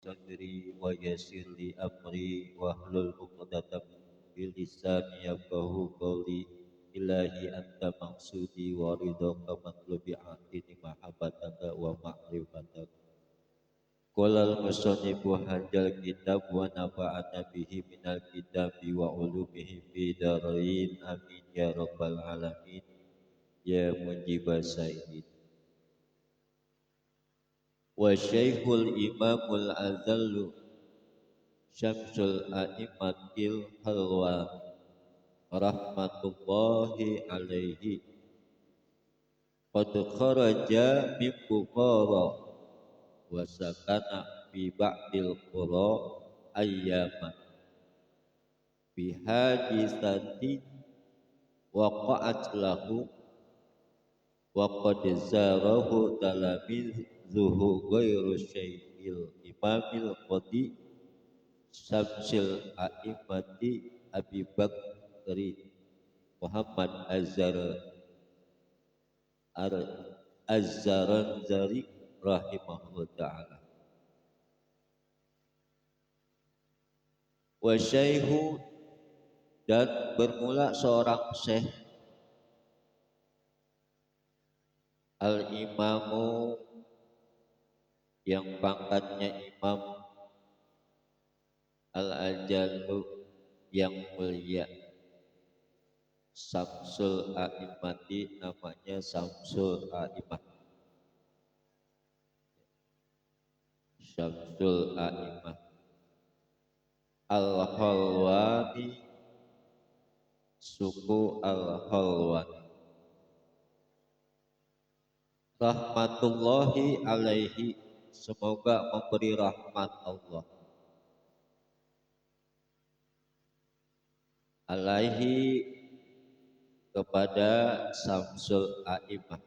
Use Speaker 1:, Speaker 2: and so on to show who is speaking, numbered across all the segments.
Speaker 1: صدري ويسر لي أمري واحلل عقدة من لساني يفقهوا قولي إلهي أنت مقصودي ورضاك مطلوبي أعطني محبتك ومعرفتك. قال المصنف هذا الكتاب ونفعنا به من الكتاب وعلومه في دارين آمين يا رب العالمين يا مجيب السائلين. وشيخ الإمام الأذل شمس الأئمة الحلوان رحمة الله عليه قد خرج من بخارى وسكن في بعض القرى أياما بحادثة وقعت له وقد زاره تلاميذه غير شيخ الإمام القاضي شمس الأئمة أبي بكر محمد الزرنزري rahimahullah ta'ala. Wa syaihu, dan bermula seorang syekh al-imamu yang pangkatnya imam al-ajalu yang mulia Samsul A'imati, namanya Samsul A'imah. Syamsul A'imah Al-Khalwani, suku Al-Khalwani, rahmatullahi alaihi, semoga memberi rahmat Allah alaihi, kepada Samsul A'imah.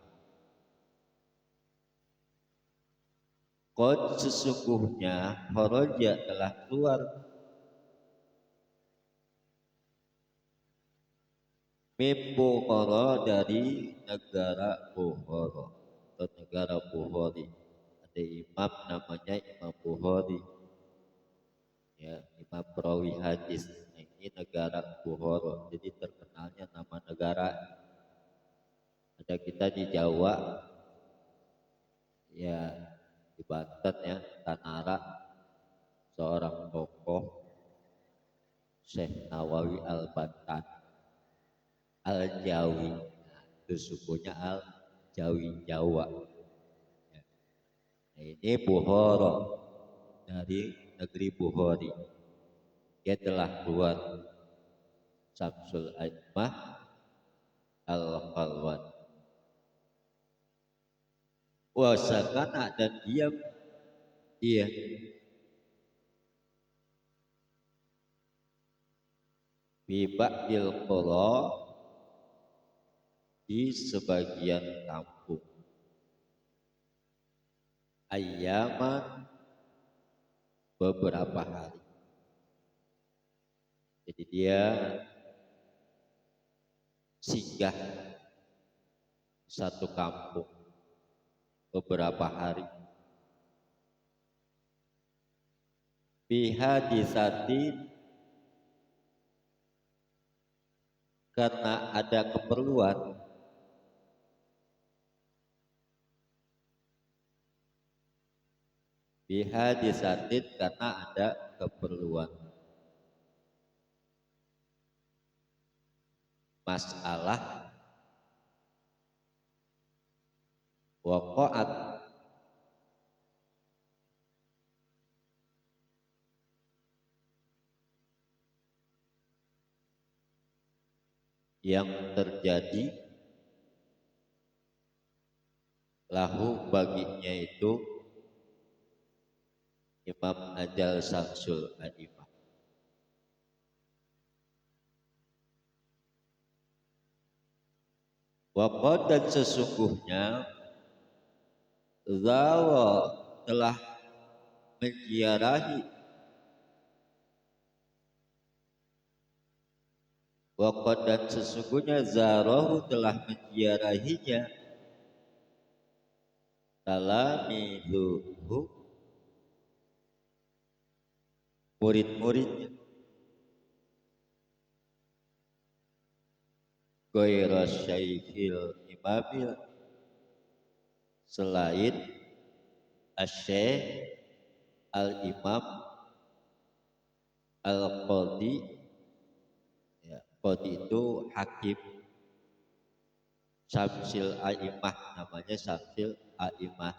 Speaker 1: Qad, sesungguhnya, kharaja, telah keluar, min Bukhara, dari negara Bukhara atau negara Bukhari. Ada imam namanya Imam Bukhari, ya, imam perawi hadis. Nah, ini negara Bukhara, jadi terkenalnya nama negara. Ada kita di Jawa, ya, di Banten, ya, Tanara, seorang tokoh Syekh Nawawi Al-Bantan Al-Jawi, nah, itu sukunya Al-Jawi, Jawa, ya. Nah, ini Bukhara, dari negeri Bukhari. Dia telah keluar Samsul A'imah Al-Khalwan wasakana, dan diam dia biba'il qura, di sebagian kampung, ayyaman, beberapa hari. Jadi dia singgah satu kampung beberapa hari. Bihadisatin, karena ada keperluan. Bihadisatin, karena ada keperluan. Masalah waqa'at, yang terjadi, lahu, baginya itu, Imam Ajal Samsul A'imah. Waqad, dan sesungguhnya, zawa, telah menziarahi, waqad, dan sesungguhnya, zarahu, telah menziarahinya, talamizuhu, murid-muridnya. Ghairu syaikhil imamil, selain asy-syekh al-imam al-qadhi, ya, qadhi itu hakim, Syamsil A'imah, namanya Syamsil A'imah,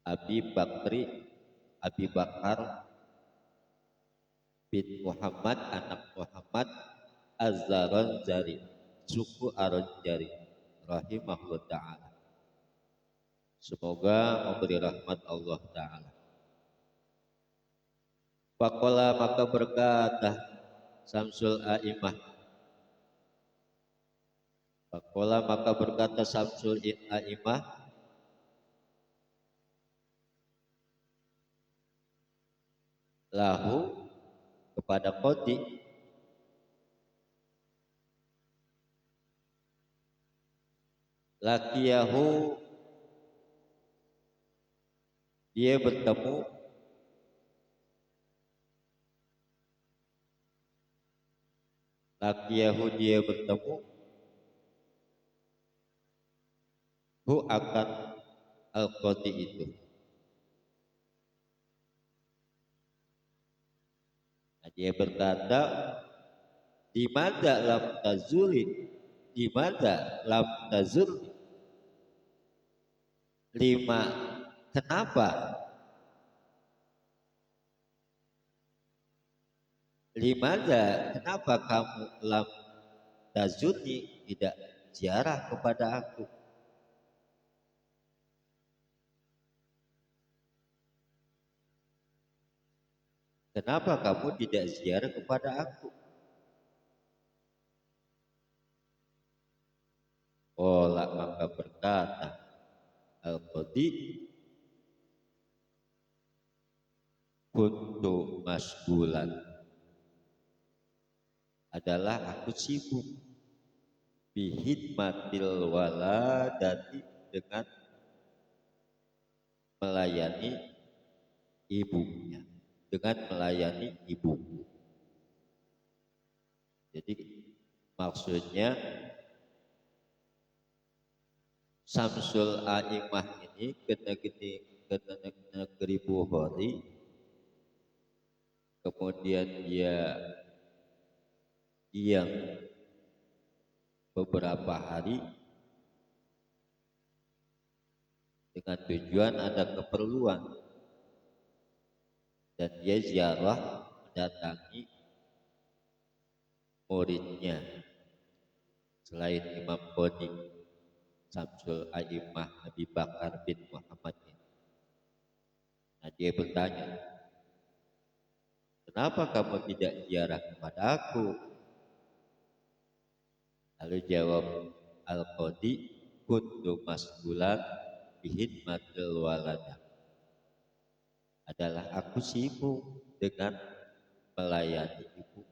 Speaker 1: Abi Bakar bin Muhammad, anak Muhammad Az-Zaranjari, suku Aranjari, rahimahullah ta'ala, semoga memberi rahmat Allah ta'ala. Faqala, maka berkata Syamsul A'imah, Faqala, maka berkata Syamsul A'imah, lahu, kepada qadhi, lakiyahu, dia bertemu, lakiyahu, dia bertemu, hu, akan al-qadhi itu. Nah, dia berkata, di mana lam tazuli, di mana lam tazul, lima, kenapa, limada, kenapa kamu lam tazuni, tidak ziarah kepada aku. Kenapa kamu tidak ziarah kepada aku? Qala, maka berkata al-qadhi, kuntu masbulan, adalah aku sibuk, bihidmatil waladati, dengan melayani ibunya, dengan melayani ibuku. Jadi maksudnya Syamsul A'imah ini ke negeri Bukhari, kemudian dia diam beberapa hari dengan tujuan ada keperluan, dan dia ziarah mendatangi muridnya selain Imam Qadhi Syamsul A'imah Abi Bakar bin Muhammad ini. Nah, dia bertanya, kenapa kamu tidak ziarah kepada aku? Lalu jawab al-qadhi, kuntu masbulan bihidmatil walada, adalah aku sibuk dengan melayani ibu.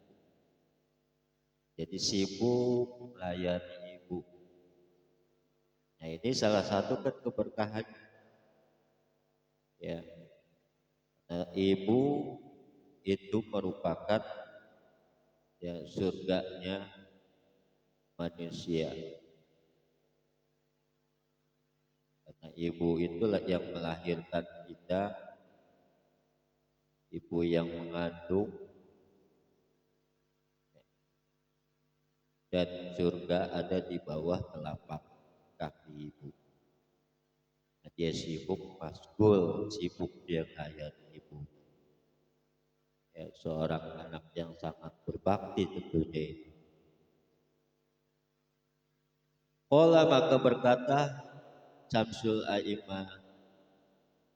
Speaker 1: Jadi sibuk melayani ibu. Nah, ini salah satu kan keberkahan, ya. Nah, ibu itu merupakan, ya, surganya manusia, karena ibu itulah yang melahirkan kita, ibu yang mengandung, dan surga ada di bawah telapak kaki ibu. Nah, dia sibuk masgul, sibuk dia melayani ibu, ya, seorang anak yang sangat berbakti tentunya. Qala, maka berkata Syamsul A'imah,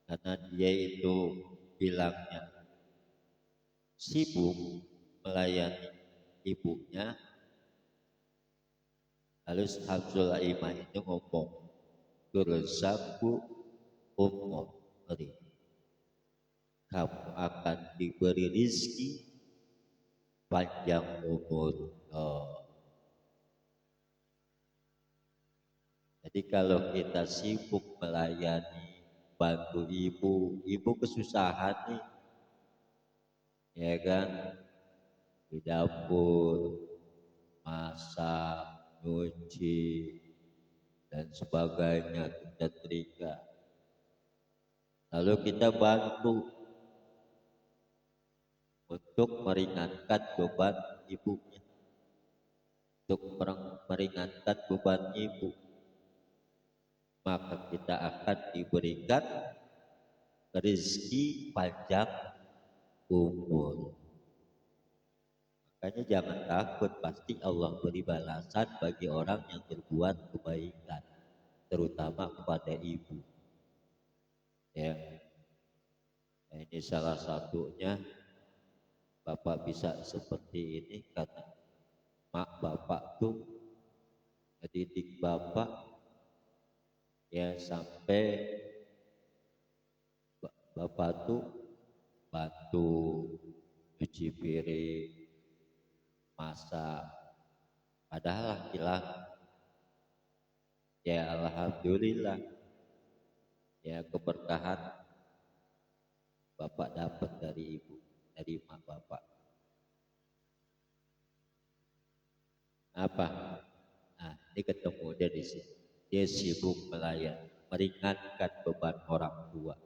Speaker 1: karena dia itu bilangnya sibuk melayani ibunya, lalu Syamsul A'imah itu ngomong, turzaku umri, kamu akan diberi rizki panjang umur. Jadi kalau kita sibuk melayani, bantu ibu kesusahan nih, ya kan, di dapur, masak, nyuci, dan sebagainya, setrika. Lalu kita bantu untuk meringankan beban ibunya, untuk meringankan beban ibu, maka kita akan diberikan rezeki panjang umur. Makanya jangan takut, pasti Allah beri balasan bagi orang yang berbuat kebaikan, terutama kepada ibu. Ya, ini salah satunya. Bapak bisa seperti ini karena mak bapak tuh ngedidik bapak ya, sampai bapak tuh bantu cuci piring, masak, padahal laki-laki. Ya alhamdulillah, ya keberkahan bapak dapat dari ibu, dari mak bapak. Apa? Nah, ini ketemu dia di sini. Dia sibuk melayani, meringankan beban orang tua.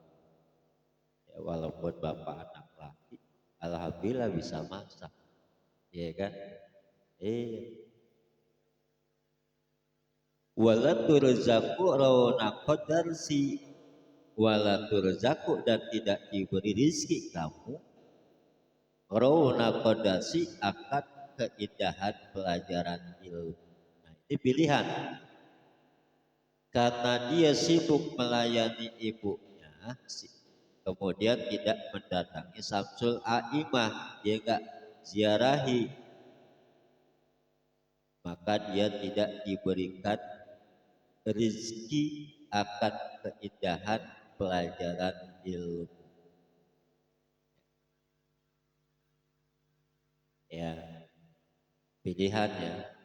Speaker 1: Ya, walaupun bapak anak laki, alhamdulillah bisa masak, ya kan? Walaturzaku rawana qadarsi, walaturzaku, dan tidak diberi rizki kamu rawana qadarsi, akan keindahan pelajaran ilmu. Nah, ini pilihan. Karena dia sibuk melayani ibunya, kemudian tidak mendatangi Samsul A'imah, dia enggak ziarahi, maka dia tidak diberikan rezeki akan keindahan pelajaran ilmu. Ya, pilihannya.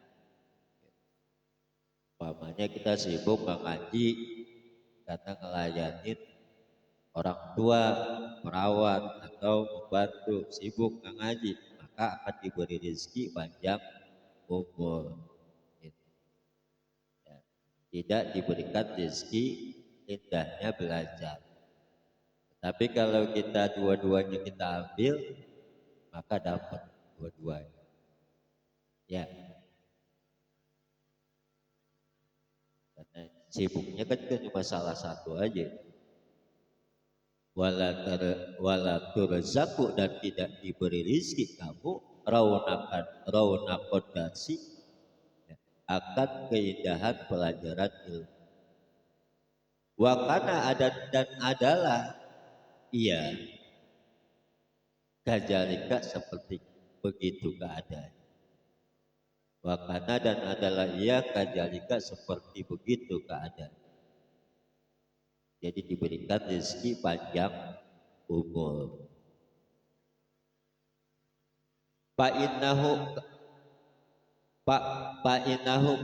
Speaker 1: Umpamanya kita sibuk mengaji karena ngelayanin orang tua, perawat, atau membantu, sibuk mengaji, maka akan diberi rezeki panjang umur. Ya. Tidak diberikan rezeki indahnya belajar. Tapi kalau kita dua-duanya kita ambil, maka dapat dua-duanya. Ya. Karena sibuknya kan cuma salah satu aja. Wala turzaku, dan tidak diberi rizki kamu raunakon dasi, akan keindahan pelajaran ilmu. Wakana ada dan adalah ia kajalika, seperti begitu keadaan. Wakana dan adalah ia kajalika, seperti begitu keadaan. Jadi diberikan rezeki panjang umur. Fa'innahu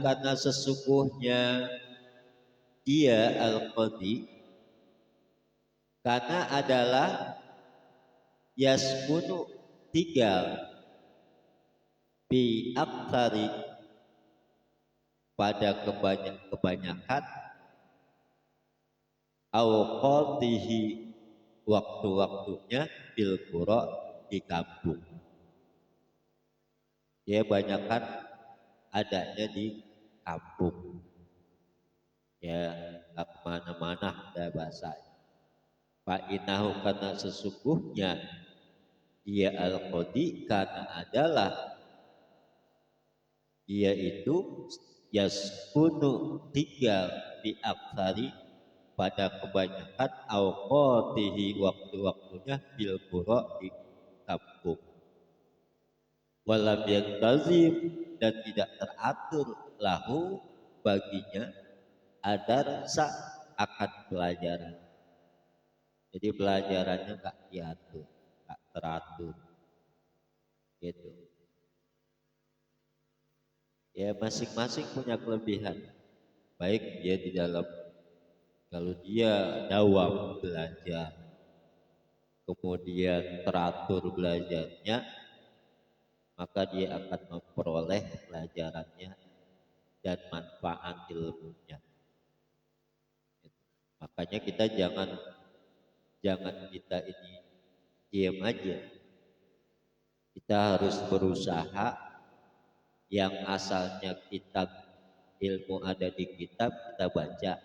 Speaker 1: karena sesungguhnya dia al-qadi, karena adalah yaskunu, tinggal bi aktsari, pada kebanyakan awqatihi, waktu-waktunya bil qura, di kampung. Dia banyakkan adanya di kampung. Ya, nggak kemana-mana ada bahasanya. Fa'inahu, karena sesungguhnya dia al-qadi, karena adalah dia itu yaskunu, tinggal di aktsari, pada kebanyakan awqatihi, waktu-waktunya bil qura, di kampung. Walam yantazim, dan tidak teratur lahu, baginya adarsa, akan pelajaran. Jadi pelajarannya enggak diatur, enggak teratur, gitu. Ya masing-masing punya kelebihan. Baik dia di dalam, kalau dia dawam belajar, kemudian teratur belajarnya, maka dia akan memperoleh pelajarannya dan manfaat ilmunya. Makanya kita jangan kita ini diam aja. Kita harus berusaha. Yang asalnya kitab ilmu ada di kitab, kita baca.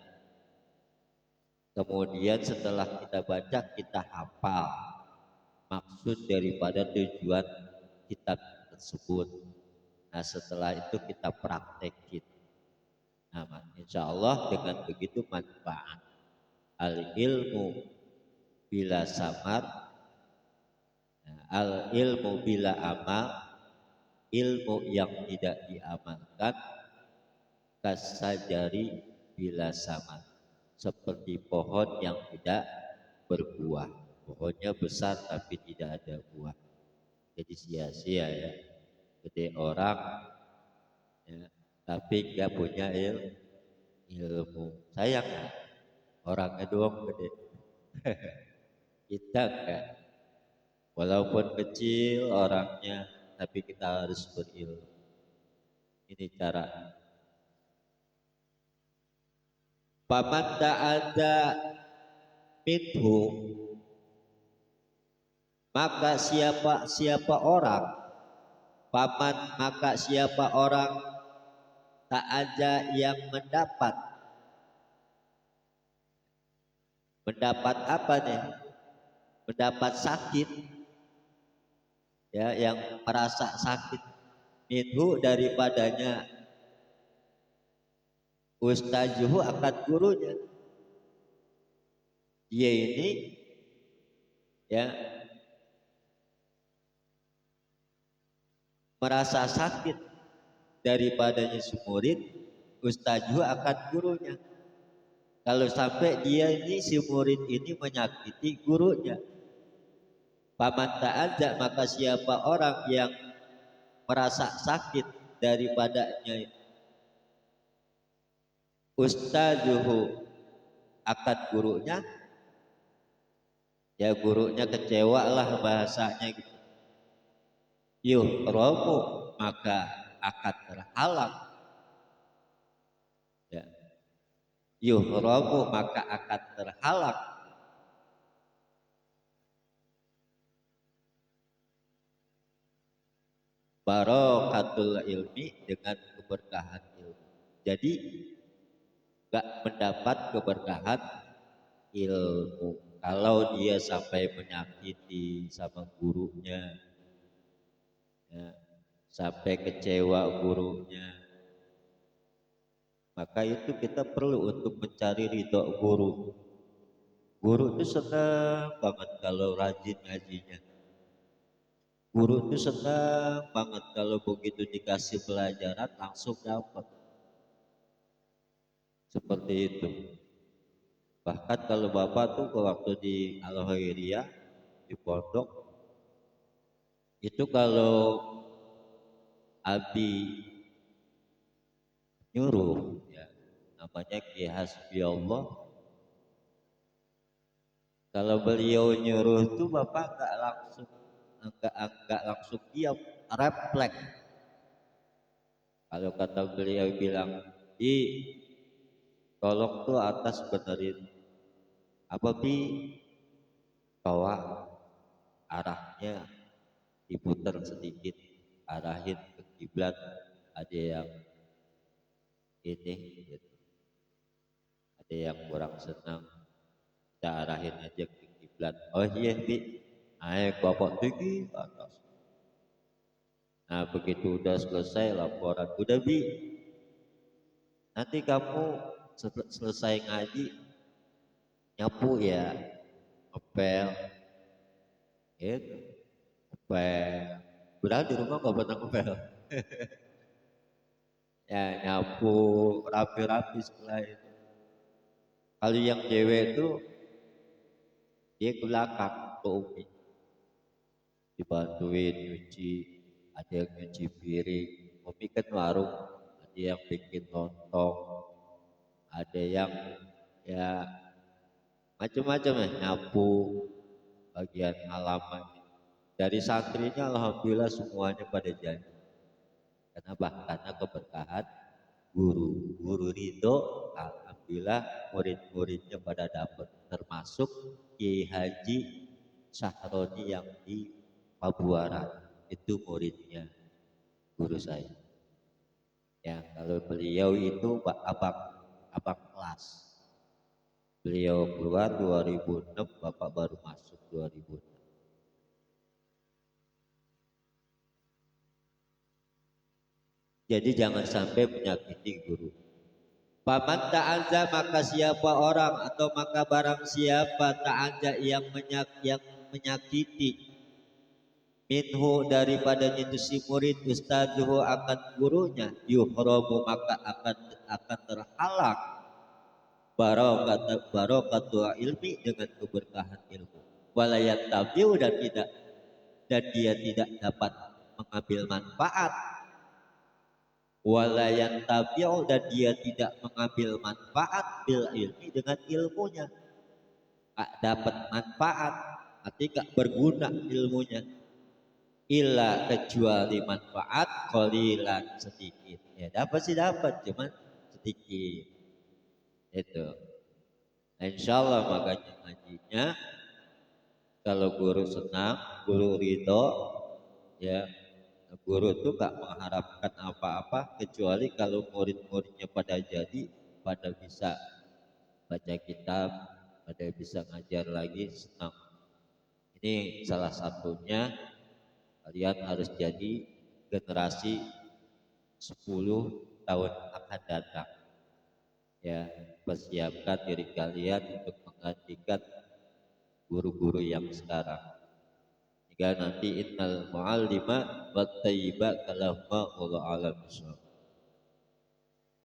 Speaker 1: Kemudian setelah kita baca, kita hafal maksud daripada tujuan kitab tersebut. Nah setelah itu kita praktekin. Nah insya Allah dengan begitu manfaat. Al ilmu bila samar, al ilmu bila amal, ilmu yang tidak diamalkan, kasajari bila samar, seperti pohon yang tidak berbuah. Pohonnya besar tapi tidak ada buah, jadi sia-sia ya. Gede orang ya, tapi nggak punya ilmu. Sayang ya, orangnya doang gede. Kita enggak, walaupun kecil orangnya, tapi kita harus berilmu. Ini cara. Paman ta'ada minhu, maka siapa orang, paman maka siapa orang ta'ada yang mendapat apa nih? Mendapat sakit ya, yang merasa sakit, minhu daripadanya, ustazuhu akan gurunya. Dia ini ya merasa sakit daripadanya si murid, ustazuhu akan gurunya. Kalau sampai dia ini si murid ini menyakiti gurunya, paman ta'adza, maka siapa orang yang merasa sakit daripadanya ustazuhu akan gurunya, ya gurunya kecewa lah bahasanya gitu. Yuhramu, maka akan terhalang ya. Yuhramu, maka akan terhalang barakatul ilmi, dengan keberkahan ilmu. Jadi gak mendapat keberkahan ilmu kalau dia sampai menyakiti sama gurunya ya, sampai kecewa gurunya. Maka itu kita perlu untuk mencari ridho guru. Guru itu senang banget kalau rajin ngajinya. Guru itu senang banget kalau begitu dikasih pelajaran langsung dapat. Seperti itu. Bahkan kalau bapak tuh waktu di Al-Khairiyah di pondok itu, kalau Abi nyuruh ya, namanya Ki Hasbi Allah, kalau beliau nyuruh tuh bapak nggak langsung diam, refleks. Kalau kata beliau bilang, tolong tuh atas benerin apa bahwa arahnya diputar sedikit, arahin ke kiblat, ada yang ini gitu. Ada yang kurang senang, kita arahin aja ke kiblat. Oh iya naik bapak tinggi ke atas. Nah begitu udah selesai laporan, udah nanti kamu selesai ngaji nyapu ya, ngepel gitu, ngepel. Udah di rumah gak pernah ngepel. Ya nyapu rapi-rapi setelah itu. Kalau yang cewek itu dia ke belakang ke Umi, dibantuin nyuci, ada yang nyuci piring. Umi kan warung, ada yang bikin lontong, ada yang ya macam-macam ya, nyapu, bagian halaman. Dari santrinya alhamdulillah semuanya pada jadi. Kenapa? Karena keberkahan guru. Guru ridho, alhamdulillah murid-muridnya pada dapat. Termasuk Kiai Haji Sahroni yang di Pabuaran, itu muridnya guru saya. Ya, kalau beliau itu abang kelas. Beliau keluar 2006, Bapak baru masuk 2006. Jadi jangan sampai menyakiti guru. Paman ta'anza, maka siapa orang atau maka barang siapa ta'anza yang menyakiti minhu daripada itu si murid ustaduhu akan gurunya, yuhramu maka akan terhalang barokatu ilmi dengan keberkahan ilmu. Walayat tabiu dan dia tidak dapat mengambil manfaat. Walayat tabiu dan dia tidak mengambil manfaat bil ilmi dengan ilmunya. Tak dapat manfaat, artinya berguna ilmunya. Illa kecuali manfaat qalilan sedikit. Ya dapat sih dapat, cuman sedikit. Itu. Nah, insyaallah makanya ngajinya kalau guru senang, guru ridho, ya guru itu gak mengharapkan apa-apa kecuali kalau murid-muridnya pada jadi, pada bisa baca kitab, pada bisa ngajar lagi, senang. Ini salah satunya. Kalian harus jadi generasi 10 tahun akan datang. Ya, persiapkan diri kalian untuk menggantikan guru-guru yang sekarang. Jika nanti innal mu'allima wat tayyiba kalahma wallahu a'lam.